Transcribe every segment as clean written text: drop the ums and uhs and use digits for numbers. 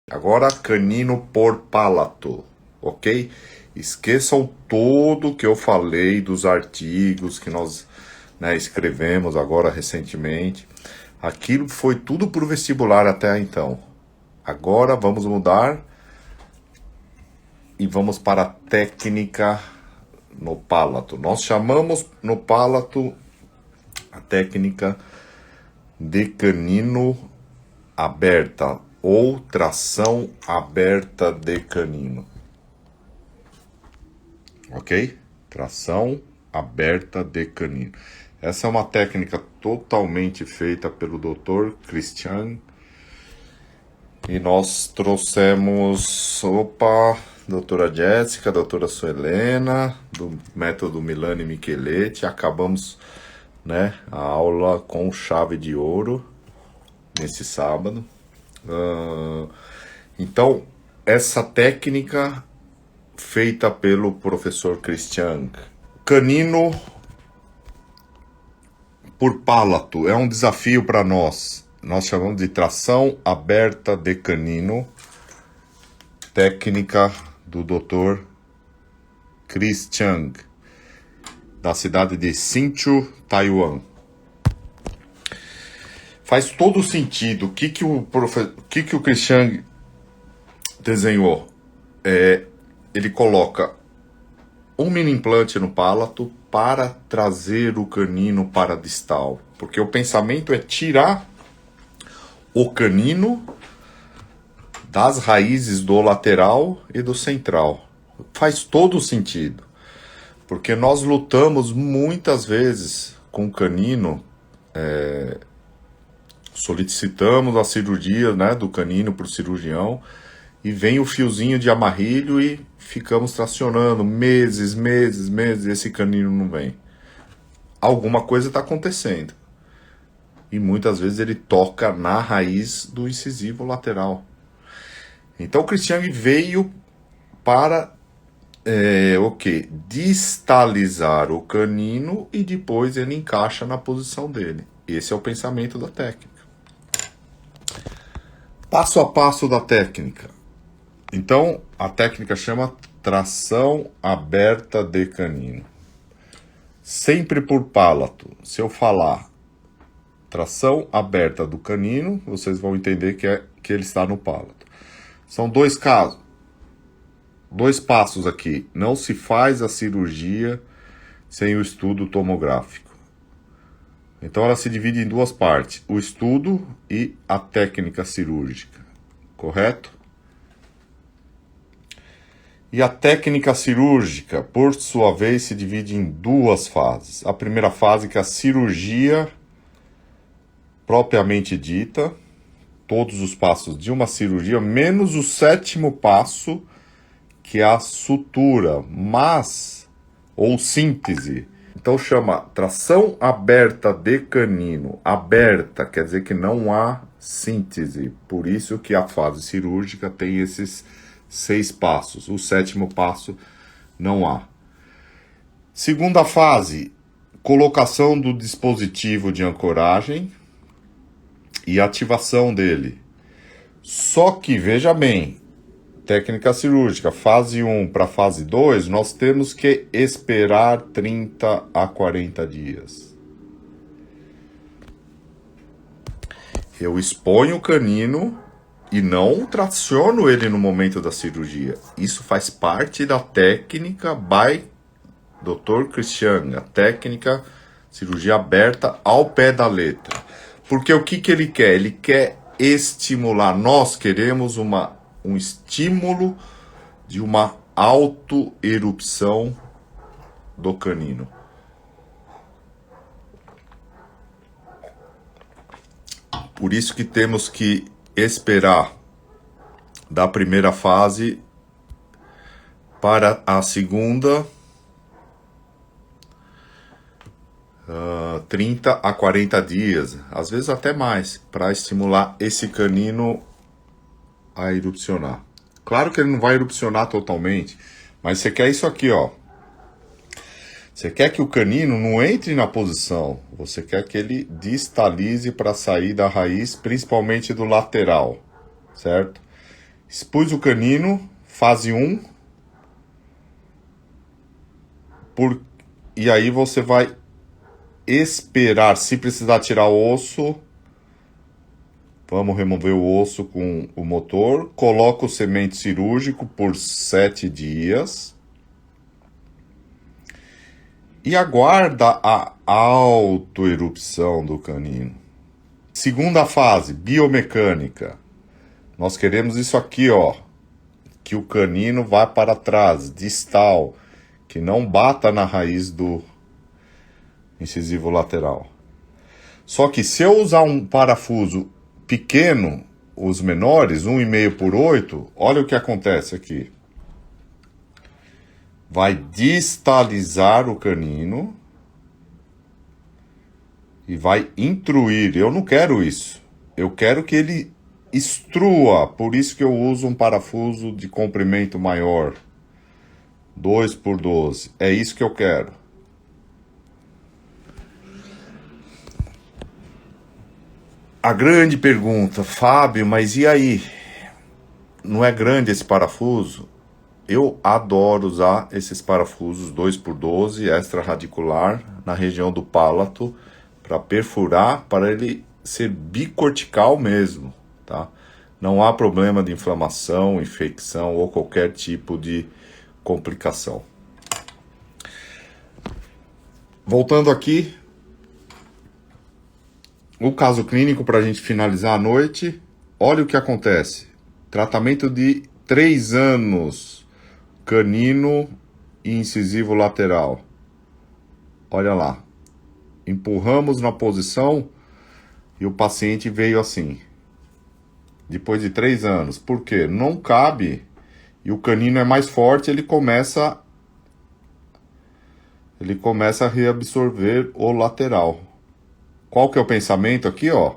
Agora, canino por palato, ok? Esqueçam tudo que eu falei dos artigos que nós, né, escrevemos agora recentemente. Aquilo foi tudo para o vestibular até então. Agora vamos mudar e vamos para a técnica no palato. Nós chamamos no palato a técnica de canino aberta ou tração aberta de canino. Ok? Tração aberta de canino. Essa é uma técnica totalmente feita pelo Dr. Christian. E nós trouxemos, doutora Jéssica, doutora Suelena, do método Milani Micheletti. Acabamos, né, a aula com chave de ouro nesse sábado. Então, essa técnica feita pelo professor Christian. Canino por palato é um desafio para nós. Nós chamamos de tração aberta de canino, técnica do Dr. Christian, da cidade de Hsinchu, Taiwan. Faz todo sentido. O que o Christian desenhou? Ele coloca um mini implante no palato para trazer o canino para a distal. Porque o pensamento é tirar o canino das raízes do lateral e do central. Faz todo sentido. Porque nós lutamos muitas vezes com o canino, solicitamos a cirurgia, né, do canino para o cirurgião, e vem o fiozinho de amarrilho e ficamos tracionando meses, e esse canino não vem. Alguma coisa está acontecendo. E muitas vezes ele toca na raiz do incisivo lateral. Então o Christian veio para distalizar o canino e depois ele encaixa na posição dele. Esse é o pensamento da técnica. Passo a passo da técnica. Então, a técnica chama tração aberta de canino. Sempre por palato. Se eu falar tração aberta do canino, vocês vão entender que ele está no palato. São dois casos. 2 passos aqui. Não se faz a cirurgia sem o estudo tomográfico. Então ela se divide em 2 partes. O estudo e a técnica cirúrgica. Correto? E a técnica cirúrgica, por sua vez, se divide em 2 fases. A primeira fase, que é a cirurgia propriamente dita, todos os passos de uma cirurgia, menos o 7º passo, que é a sutura, ou síntese. Então chama tração aberta de canino. Aberta quer dizer que não há síntese. Por isso que a fase cirúrgica tem esses 6 passos. O 7º passo não há. Segunda fase, colocação do dispositivo de ancoragem e ativação dele. Só que, veja bem, técnica cirúrgica, fase 1 para fase 2, nós temos que esperar 30 a 40 dias. Eu exponho o canino e não traciono ele no momento da cirurgia. Isso faz parte da técnica by Dr. Christian, a técnica cirurgia aberta ao pé da letra. Porque o que ele quer? Ele quer estimular. Nós queremos um estímulo de uma autoerupção do canino. Por isso que temos que esperar da primeira fase para a segunda 30 a 40 dias, às vezes até mais, para estimular esse canino a erupcionar. Claro que ele não vai erupcionar totalmente, mas você quer isso aqui, ó. Você quer que o canino não entre na posição, você quer que ele distalize para sair da raiz, principalmente do lateral, certo? Expus o canino, fase 1. E aí você vai esperar, se precisar tirar o osso, vamos remover o osso com o motor, coloca o semente cirúrgico por 7 dias e aguarda a autoerupção do canino. Segunda fase, biomecânica. Nós queremos isso aqui, ó, que o canino vá para trás, distal, que não bata na raiz do incisivo lateral. Só que se eu usar um parafuso pequeno, os menores, 1,5 por 8, olha o que acontece aqui. Vai distalizar o canino e vai intruir. Eu não quero isso. Eu quero que ele extrua. Por isso que eu uso um parafuso de comprimento maior. 2 por 12. É isso que eu quero. A grande pergunta, Fábio, mas e aí? Não é grande esse parafuso? Eu adoro usar esses parafusos 2 por 12 extra-radicular na região do palato para perfurar, para ele ser bicortical mesmo, tá? Não há problema de inflamação, infecção ou qualquer tipo de complicação. Voltando aqui, o caso clínico para a gente finalizar a noite. Olha o que acontece. Tratamento de 3 anos, canino e incisivo lateral. Olha lá. Empurramos na posição e o paciente veio assim. Depois de 3 anos. Por quê? Não cabe. E o canino é mais forte, ele começa a reabsorver o lateral. Qual que é o pensamento aqui, ó?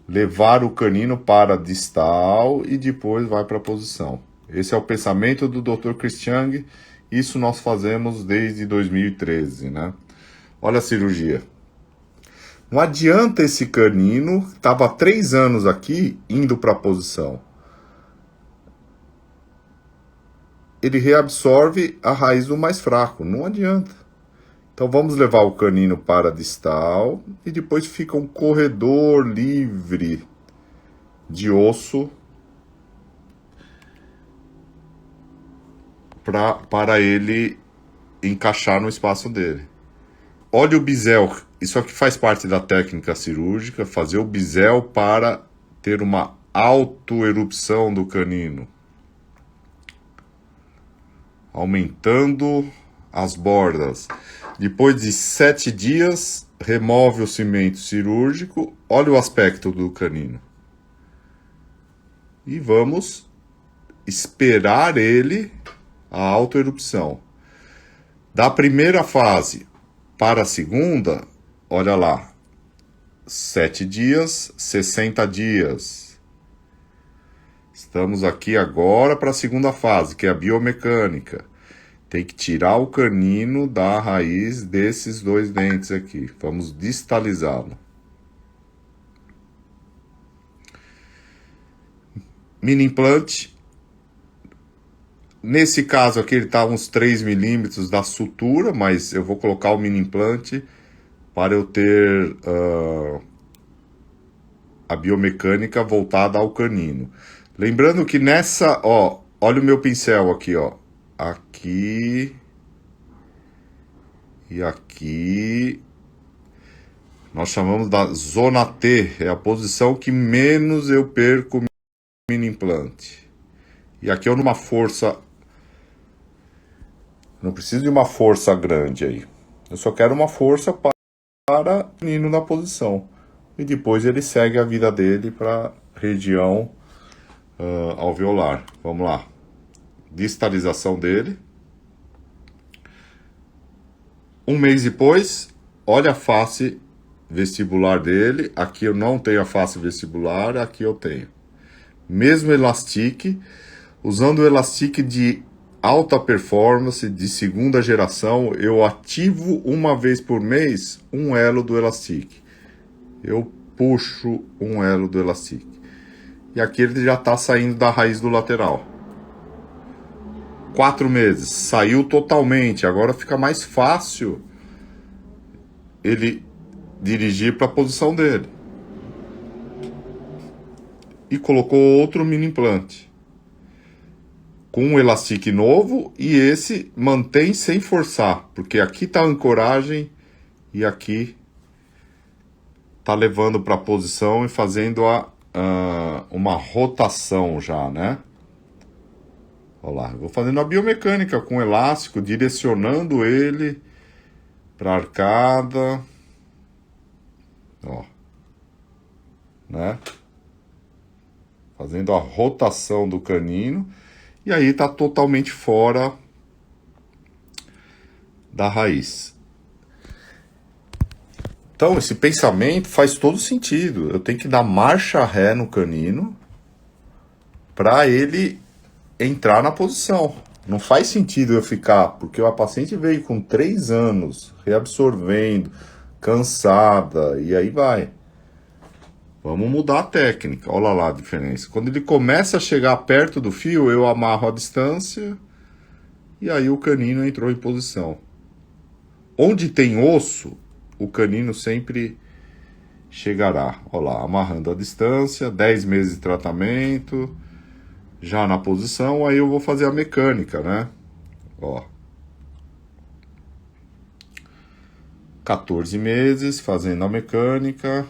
Levar o canino para distal e depois vai para a posição. Esse é o pensamento do Dr. Chris Chang. Isso nós fazemos desde 2013, né? Olha a cirurgia. Não adianta esse canino, estava há 3 anos aqui, indo para a posição. Ele reabsorve a raiz do mais fraco, não adianta. Então vamos levar o canino para a distal e depois fica um corredor livre de osso para ele encaixar no espaço dele. Olha o bisel, isso aqui faz parte da técnica cirúrgica, fazer o bisel para ter uma autoerupção do canino. Aumentando as bordas. Depois de 7 dias, remove o cimento cirúrgico. Olha o aspecto do canino. E vamos esperar ele, a autoerupção. Da primeira fase para a segunda, olha lá. 7 dias, 60 dias. Estamos aqui agora para a segunda fase, que é a biomecânica. Tem que tirar o canino da raiz desses 2 dentes aqui. Vamos distalizá-lo. Mini implante. Nesse caso aqui ele está a uns 3 milímetros da sutura, mas eu vou colocar o mini implante para eu ter a biomecânica voltada ao canino. Lembrando que nessa, ó, olha o meu pincel aqui, ó. Aqui e aqui. Nós chamamos da zona T, é a posição que menos eu perco mini implante. E aqui eu numa força, não preciso de uma força grande aí. Eu só quero uma força para o canino na posição. E depois ele segue a vida dele para a região alveolar. Vamos lá. Distalização dele. 1 mês depois, olha a face vestibular dele. Aqui eu não tenho a face vestibular, aqui eu tenho. Mesmo elastique, usando o elastique de alta performance, de segunda geração, eu ativo 1 vez por mês um elo do elastique. Eu puxo um elo do elastique. E aqui ele já está saindo da raiz do lateral. 4 meses, saiu totalmente. Agora fica mais fácil ele dirigir para a posição dele. E colocou outro mini implante com um elastique novo, e esse mantém sem forçar, porque aqui está a ancoragem e aqui tá levando para a posição e fazendo uma rotação já, né? Olha lá, eu vou fazendo a biomecânica com elástico, direcionando ele para a arcada, ó, né? Fazendo a rotação do canino, e aí tá totalmente fora da raiz. Então, esse pensamento faz todo sentido. Eu tenho que dar marcha ré no canino para ele entrar na posição. Não faz sentido eu ficar, porque a paciente veio com 3 anos, reabsorvendo, cansada, e aí vai. Vamos mudar a técnica. Olha lá a diferença. Quando ele começa a chegar perto do fio, eu amarro a distância e aí o canino entrou em posição. Onde tem osso, o canino sempre chegará. Olha lá, amarrando a distância, 10 meses de tratamento, já na posição, aí eu vou fazer a mecânica, né? Ó. 14 meses fazendo a mecânica.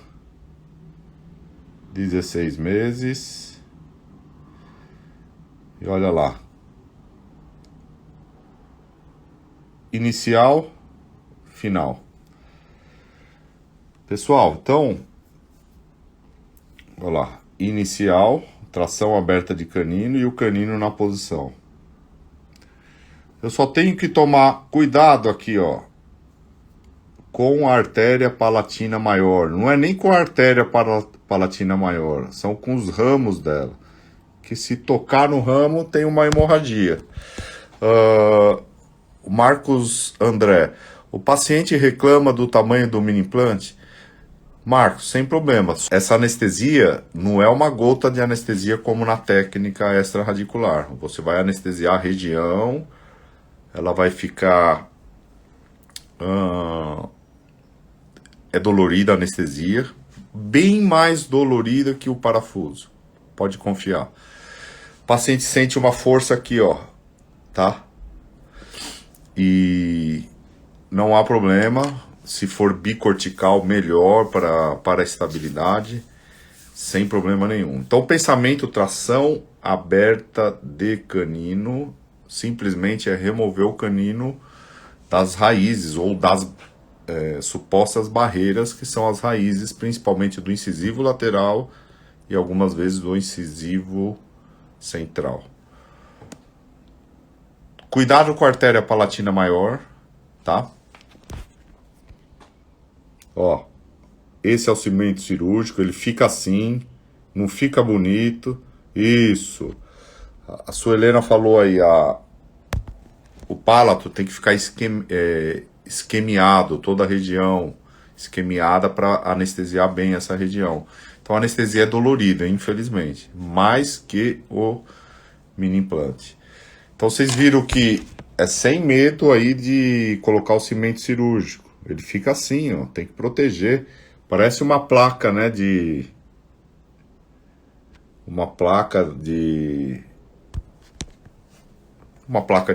16 meses. E olha lá. Inicial, final. Pessoal, então, olha lá. Inicial, tração aberta de canino e o canino na posição. Eu só tenho que tomar cuidado aqui, ó, com a artéria palatina maior. Não é nem com a artéria palatina maior, são com os ramos dela. Que se tocar no ramo tem uma hemorragia. O Marcos André, o paciente reclama do tamanho do mini implante? Marcos, sem problema. Essa anestesia não é uma gota de anestesia como na técnica extraradicular. Você vai anestesiar a região, ela vai ficar... é dolorida a anestesia, bem mais dolorida que o parafuso. Pode confiar. O paciente sente uma força aqui, ó, tá? E não há problema. Se for bicortical, melhor para a estabilidade, sem problema nenhum. Então, pensamento tração aberta de canino simplesmente é remover o canino das raízes ou das supostas barreiras, que são as raízes, principalmente do incisivo lateral e algumas vezes do incisivo central. Cuidado com a artéria palatina maior, tá? Ó, esse é o cimento cirúrgico, ele fica assim, não fica bonito. Isso. A Suelena falou aí, o palato tem que ficar esquemiado, toda a região esquemiada para anestesiar bem essa região. Então a anestesia é dolorida, infelizmente, mais que o mini implante. Então vocês viram que é sem medo aí de colocar o cimento cirúrgico. Ele fica assim, ó, tem que proteger. Parece uma placa, né, uma placa de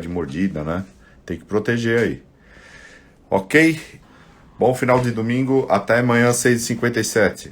mordida, né? Tem que proteger aí. Ok? Bom final de domingo, até amanhã, 6h57.